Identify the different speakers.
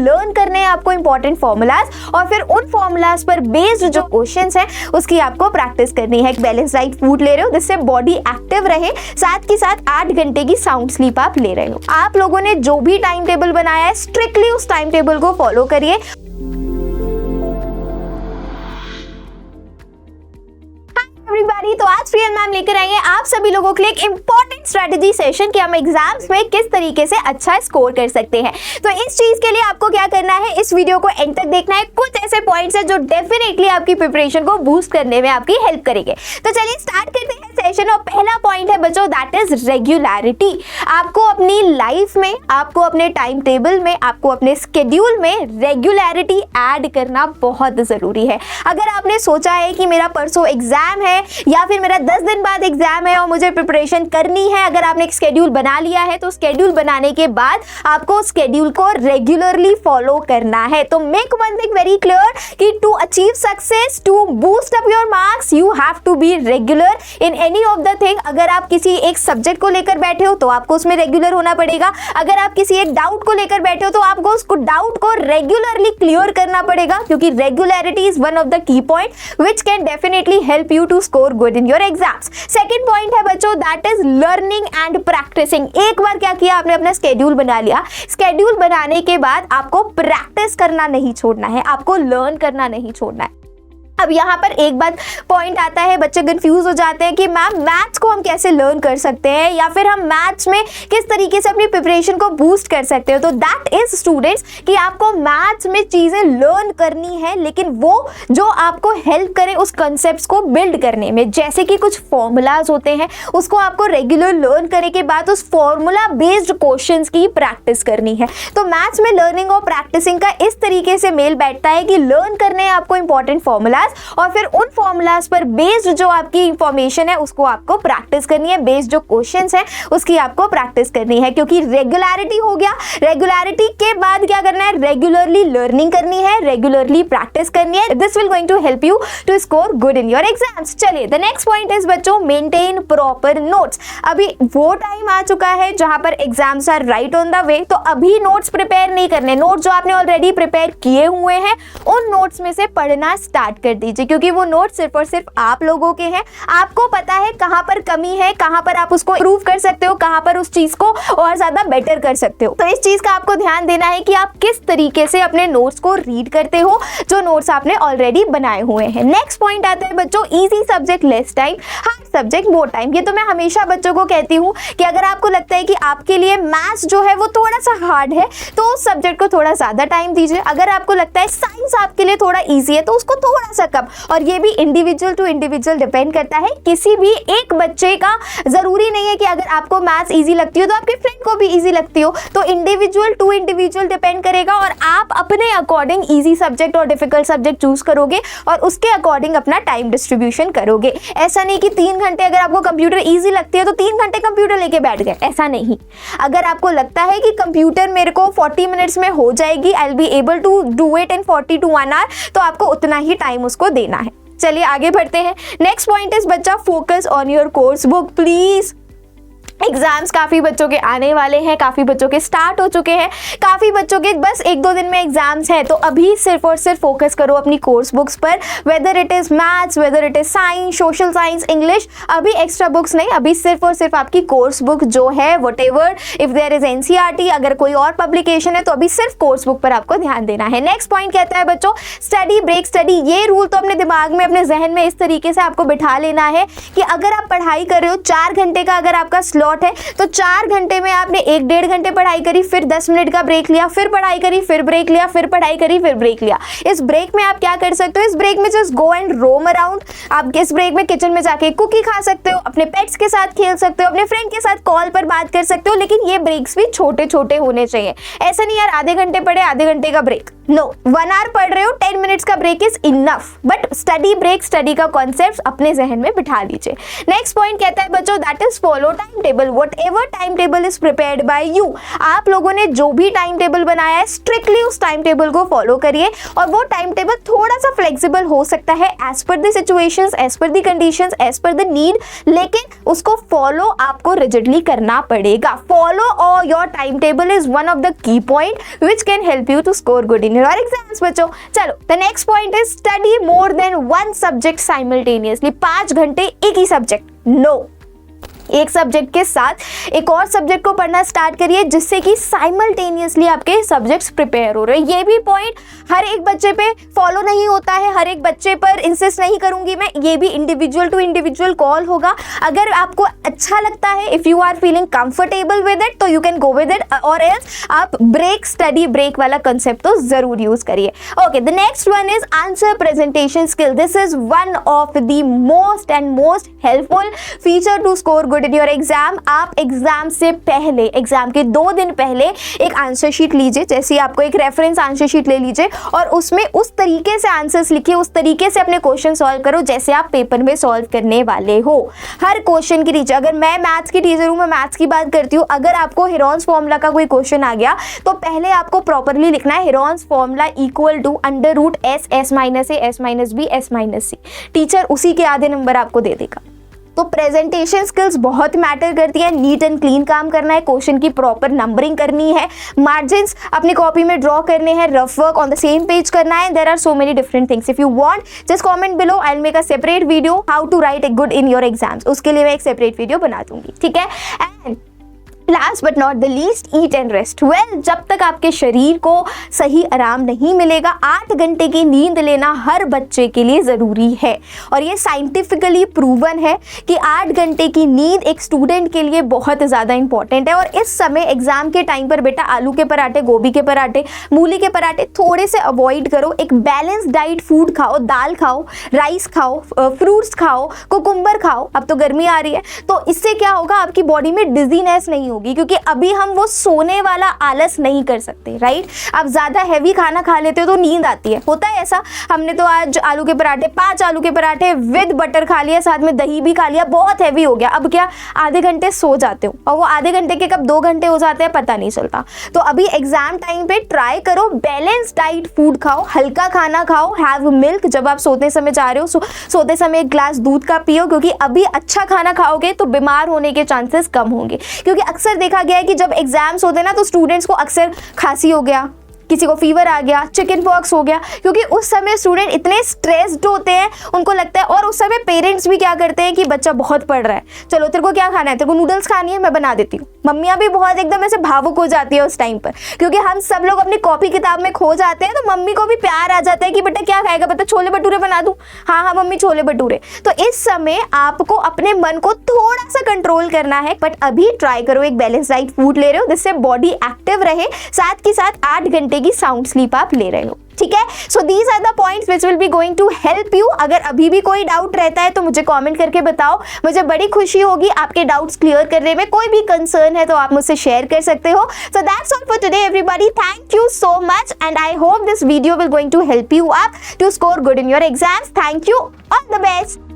Speaker 1: Learn करने हैं आपको इंपॉर्टेंट फॉर्मूलाज, और फिर उन फॉर्मूलाज पर बेस्ड जो क्वेश्चंस हैं उसकी आपको प्रैक्टिस करनी है। एक बैलेंस डाइट फूड ले रहे हो जिससे बॉडी एक्टिव रहे, साथ के साथ 8 घंटे की साउंड स्लीप आप ले रहे हो। आप लोगों ने जो भी टाइम टेबल बनाया है स्ट्रिक्टली उस टाइम टेबल को फॉलो करिए। तो आज प्रियल मैम लेकर आई है आप सभी लोगों के लिए एक इंपॉर्टेंट स्ट्रेटेजी सेशन कि हम एग्जाम्स में किस तरीके से अच्छा स्कोर कर सकते हैं। तो इस चीज के लिए आपको क्या करना है, इस वीडियो को एंड तक देखना है। कुछ ऐसे पॉइंट्स हैं जो डेफिनेटली आपकी प्रिपरेशन को बूस्ट करने में आपकी हेल्प करेंगे। तो चलिए स्टार्ट करते हैं सेशन। और पहला पॉइंट है बच्चों, दैट इज रेगुलरिटी। आपको अपनी लाइफ में, आपको अपने टाइम टेबल में, आपको अपने स्केड्यूल में रेगुलरिटी ऐड करना बहुत जरूरी है। अगर आपने सोचा है कि मेरा परसों एग्जाम है या फिर मेरा 10 दिन बाद एग्जाम है और मुझे प्रिपरेशन करनी है, अगर आपने एक स्केड्यूल बना लिया है तो स्केड्यूल बनाने के बाद आपको स्केड्यूल को रेगुलरली फॉलो करना है। तो make one thing very clear कि to achieve success, to boost up your marks, you have to be regular in any of the thing. अगर आप किसी एक सब्जेक्ट को लेकर बैठे हो तो आपको उसमें रेगुलर होना पड़ेगा। अगर आप किसी एक डाउट को लेकर बैठे हो तो आपको उसको डाउट को रेगुलरली क्लियर करना पड़ेगा, क्योंकि regularity is one of the key point which can definitely help you to score good in your exams. Second point है बच्चों, that is learning and practicing. एक बार क्या किया आपने, अपना स्केड्यूल बना लिया, स्केड्यूल बनाने के बाद आपको प्रैक्टिस करना नहीं छोड़ना है, आपको लर्न करना नहीं छोड़ना है। अब यहाँ पर एक बात पॉइंट आता है, बच्चे कंफ्यूज हो जाते हैं कि मैम मैथ्स को हम कैसे लर्न कर सकते हैं, या फिर हम मैथ्स में किस तरीके से अपनी प्रिपरेशन को बूस्ट कर सकते हो। तो दैट इज स्टूडेंट्स कि आपको मैथ्स में चीज़ें लर्न करनी है, लेकिन वो जो आपको हेल्प करे उस कॉन्सेप्ट्स को बिल्ड करने में। जैसे कि कुछ फॉर्मूलाज होते हैं, उसको आपको रेगुलर लर्न करने के बाद उस फॉर्मूला बेस्ड क्वेश्चंस की प्रैक्टिस करनी है। तो मैथ्स में लर्निंग और प्रैक्टिसिंग का इस तरीके से मेल बैठता है कि लर्न करने हैं आपको इंपॉर्टेंट फॉर्मूलाज, और फिर उन फॉर्मूलाज पर बेस्ड जो आपकी इंफॉर्मेशन है उसको आपको प्रैक्टिस करनी है, बेस्ड जो क्वेश्चंस है उसकी आपको प्रैक्टिस करनी है। क्योंकि रेगुलरिटी हो गया, रेगुलरिटी के बाद क्या करना है, रेगुलरली लर्निंग करनी है, रेगुलरली प्रैक्टिस करनी है। This will going to help you to score good in your exams. चलिए द नेक्स्ट पॉइंट इज बच्चों, मेंटेन प्रॉपर नोट्स। अभी वो टाइम आ चुका है जहां पर exams are right on the way, तो अभी नोट्स प्रिपेयर नहीं करने। नोट्स जो आपने ऑलरेडी प्रिपेयर किए हुए हैं उन नोट्स में से पढ़ना स्टार्ट कर दीजिए, क्योंकि वो नोट सिर्फ और सिर्फ आप लोगों के हैं। आपको पता है कहां पर कमी है, कहां पर आप उसको इंप्रूव कर सकते हो, कहां पर उस चीज को और ज्यादा बेटर कर सकते हो। तो इस चीज का आपको ध्यान देना है कि आप किस तरीके से अपने नोट्स को रीड करते हो, जो नोट्स आपने ऑलरेडी बनाए हुए हैं। नेक्स्ट पॉइंट आता है बच्चों, easy subject less time, hard subject more time. ये तो मैं हमेशा बच्चों को कहती हूँ कि अगर आपको लगता है कि आपके लिए मैथ्स जो है वो थोड़ा सा हार्ड है तो उस सब्जेक्ट को थोड़ा ज्यादा टाइम दीजिए। अगर आपको लगता है साइंस आपके लिए थोड़ा ईजी है तो उसको थोड़ा सा कम। और ये भी इंडिविजुअल टू इंडिविजुअल डिपेंड करता है। किसी भी एक बच्चे का जरूरी नहीं है कि अगर आपको मैथ्स इजी लगती हो तो आपके फ्रेंड को भी इजी लगती हो। तो इंडिविजुअल टू इंडिविजुअल डिपेंड करेगा, और आप अपने अकॉर्डिंग इजी सब्जेक्ट और डिफिकल्ट सब्जेक्ट चूज करोगे और उसके अकॉर्डिंग अपना टाइम डिस्ट्रीब्यूशन करोगे। ऐसा नहीं कि 3 घंटे अगर आपको कंप्यूटर इजी लगती है तो 3 घंटे कंप्यूटर लेके बैठ गए, ऐसा नहीं। अगर आपको लगता है कि कंप्यूटर मेरे को 40 मिनट्स में हो जाएगी, I will be able to do it in 40 to 1 hour, तो आपको उतना ही टाइम उसको देना है। चलिए आगे बढ़ते हैं। नेक्स्ट पॉइंट इज बच्चा, focus on your course book. Please exams काफ़ी बच्चों के आने वाले हैं, काफ़ी बच्चों के स्टार्ट हो चुके हैं, काफ़ी बच्चों के बस 1-2 दिन में एग्जाम्स हैं। तो अभी सिर्फ और सिर्फ फोकस करो अपनी कोर्स बुक्स पर, whether it is maths, whether it is science, social science, English. अभी एक्स्ट्रा बुक्स नहीं, अभी सिर्फ और सिर्फ आपकी कोर्स बुक जो है, whatever if there is NCERT, अगर कोई और पब्लिकेशन है तो अभी सिर्फ कोर्स बुक पर आपको ध्यान देना है। नेक्स्ट पॉइंट कहता है बच्चों, स्टडी ब्रेक स्टडी। ये रूल तो अपने दिमाग में, अपने जहन में इस तरीके से आपको बिठा लेना है कि अगर आप पढ़ाई कर रहे हो, 4 घंटे का अगर आपका स्लॉट है तो 4 घंटे में आपने 1-1.5 घंटे पढ़ाई करी, फिर 10 मिनट का ब्रेक लिया, फिर पढ़ाई करी, फिर ब्रेक लिया, फिर पढ़ाई करी, फिर ब्रेक लिया। इस ब्रेक में आप क्या कर सकते हो, इस ब्रेक में just go and roam around. आप इस ब्रेक में किचन में जाके कुकी खा सकते हो, अपने पेट्स के साथ खेल सकते हो, अपने फ्रेंड के साथ कॉल पर बात कर सकते हो। लेकिन ये ब्रेक्स भी छोटे छोटे होने चाहिए। ऐसा नहीं यार आधे घंटे पढ़े, आधे घंटे का ब्रेक, नो, 1 आवर पढ़ रहे हो, 10 मिनट्स का break is enough, but study break, study का कॉन्सेप्ट अपने जहन में बिठा लीजिए। नेक्स्ट पॉइंट कहता है बच्चों, that is follow time table, what ever time table is prepared by you. आप लोगों ने जो भी टाइम टेबल बनाया है स्ट्रिक्टली उस टाइम टेबल को फॉलो करिए, और वो टाइम टेबल थोड़ा सा फ्लेक्सिबल हो सकता है as per the situations, as per the conditions, as per the need, लेकिन उसको फॉलो आपको रिजिडली करना पड़ेगा। फॉलो और your time table is one of the key point which can help you to score good in your exams बच्चों। चलो, the next point is study more than 1 subject simultaneously. 5 घंटे एक ही subject, no, एक subject के साथ एक और सब्जेक्ट को पढ़ना स्टार्ट करिए, जिससे कि साइमल्टेनियसली आपके सब्जेक्ट्स प्रिपेयर हो रहे हैं। ये भी पॉइंट हर एक बच्चे पे फॉलो नहीं होता है, हर एक बच्चे पर इंसिस्ट नहीं करूंगी मैं, ये भी इंडिविजुअल टू इंडिविजुअल कॉल होगा। अगर आपको अच्छा लगता है, if you are feeling comfortable with it, तो you can go with it, और एल्स आप ब्रेक, स्टडी ब्रेक वाला कंसेप्ट तो जरूर यूज करिए। Okay, the next one is answer presentation skill. This is one of the most and most helpful feature to score good in your exam. आप exam से पहले, exam के 2 दिन पहले एक आंसर शीट लीजिए, जैसे आपको एक रेफरेंस आंसर शीट ले लीजिए, और उसमें उस तरीके से आंसर्स लिखिए, उस तरीके से अपने क्वेश्चन सॉल्व करो जैसे आप पेपर में सॉल्व करने वाले हो। हर क्वेश्चन के नीचे, अगर मैं मैथ्स की टीचर हूँ, मैं मैथ्स की बात करती हूँ, अगर आपको हेरॉन्स फॉर्मूला का कोई क्वेश्चन आ गया तो पहले आपको प्रॉपरली लिखना है Heron's formula equal to √s, s minus a, s minus b, s minus c। Teacher उसी के आधे नंबर आपको दे देगा। तो प्रेजेंटेशन स्किल्स बहुत मैटर करती है। नीट एंड क्लीन काम करना है, क्वेश्चन की प्रॉपर नंबरिंग करनी है, मार्जिन्स अपनी कॉपी में ड्रॉ करने हैं, rough work on the same page करना है। There are so many different things. If you want, just comment below, I will make a separate video how to write a good in your exams. उसके लिए मैं एक separate video बना दूंगी, ठीक है। And last but not the least, eat and rest well. जब तक आपके शरीर को सही आराम नहीं मिलेगा, 8 घंटे की नींद लेना हर बच्चे के लिए ज़रूरी है, और ये साइंटिफिकली प्रूवन है कि 8 घंटे की नींद एक स्टूडेंट के लिए बहुत ज़्यादा इंपॉर्टेंट है। और इस समय एग्जाम के टाइम पर बेटा आलू के पराठे, गोभी के पराठे, मूली के पराठे थोड़े से अवॉइड करो। एक बैलेंस डाइट फूड खाओ, दाल खाओ, राइस खाओ, फ्रूट्स खाओ, कुकुम्बर खाओ। अब तो गर्मी आ रही है, तो इससे क्या होगा, आपकी बॉडी में डिजीनेस नहीं होगी, क्योंकि अभी हम वो सोने वाला आलस नहीं कर सकते, राइट। आप ज्यादा हैवी खाना खा लेते हो तो नींद आती है, होता है ऐसा। हमने तो आज आलू के पराठे, 5 आलू के पराठे विद बटर खा लिया, साथ में दही भी खा लिया, बहुत हैवी हो गया। अब क्या, आधे घंटे सो जाते हो, और वो आधे घंटे के कब 2 घंटे हो जाते हैं पता नहीं चलता। तो अभी एग्जाम टाइम पे ट्राई करो, बैलेंस डाइट फूड खाओ, हल्का खाना खाओ, हैव मिल्क। जब आप सोते समय जा रहे हो, सोते समय एक ग्लास दूध का पियो, क्योंकि अभी अच्छा खाना खाओगे तो बीमार होने के चांसेस कम होंगे। क्योंकि अक्सर देखा गया है कि जब एग्जाम्स होते हैं ना, तो स्टूडेंट्स को अक्सर खांसी हो गया, किसी को फीवर आ गया, चिकन पॉक्स हो गया, क्योंकि उस समय स्टूडेंट इतने स्ट्रेस्ड होते हैं, उनको लगता है। और उस समय पेरेंट्स भी क्या करते हैं कि बच्चा बहुत पढ़ रहा है, चलो तेरे को क्या खाना है, तेरे को नूडल्स खानी है, मैं बना देती हूँ। मम्मियाँ भी बहुत एकदम ऐसे भावुक हो जाती है उस टाइम पर, क्योंकि हम सब लोग अपनी कॉपी किताब में खो जाते हैं। तो मम्मी को भी प्यार आ जाता है कि बेटा क्या खाएगा, बेटा छोले भटूरे बना दूँ, हाँ हाँ मम्मी छोले भटूरे। तो इस समय आपको अपने मन को थोड़ा सा कंट्रोल करना है, बट अभी ट्राई करो एक बैलेंस डाइट फूड ले रहे हो, जिससे बॉडी एक्टिव रहे, साथ के साथ 8 घंटे की साउंड स्लीप आप ले रहे हो, ठीक है। So these are the points which will be going to help you. अगर अभी भी कोई डाउट रहता है तो मुझे कमेंट करके बताओ, मुझे बड़ी खुशी होगी आपके डाउट्स क्लियर करने में। कोई भी कंसर्न है तो आप मुझसे शेयर कर सकते हो। So that's all for today everybody, thank you so much, and I hope this video will going to help you up to score good in your exams. Thank you, all the best.